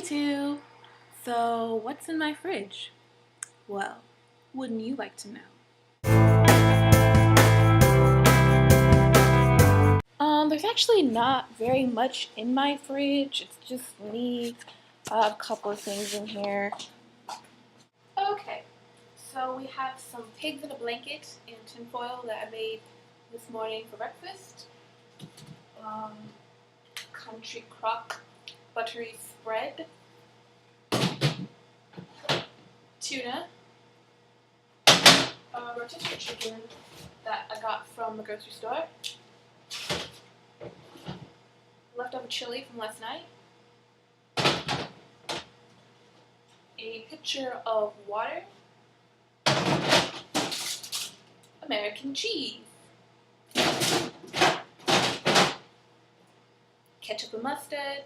YouTube! So, what's in my fridge? Well, wouldn't you like to know? There's actually not very much in my fridge. It's just me. I have a couple of things in here. Okay, so we have some pigs in a blanket in tinfoil that I made this morning for breakfast. Country crock buttery spread. Tuna. Rotisserie chicken that I got from the grocery store. Leftover chili from last night. A pitcher of water. American cheese. Ketchup and mustard.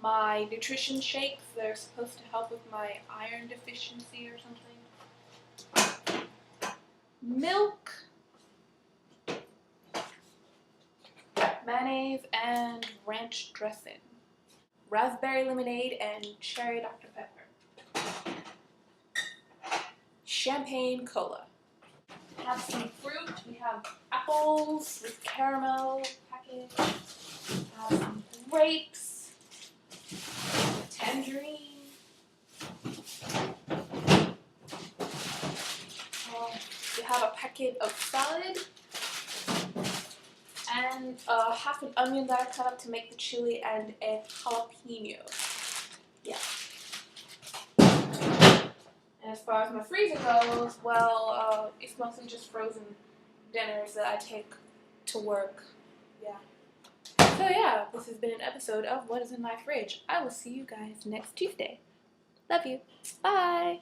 My nutrition shakes, they're supposed to help with my iron deficiency or something. Milk. Mayonnaise and ranch dressing. Raspberry lemonade and cherry Dr. Pepper. Champagne cola. Have some fruit. We have apples with caramel package. Have some grapes. Tangerine. We have a packet of salad. And half an onion that I cut up to make the chili and a jalapeno. Yeah. And as far as my freezer goes, well, it's mostly just frozen dinners that I take to work. Yeah. So yeah, this has been an episode of What is in My Fridge. I will see you guys next Tuesday. Love you. Bye.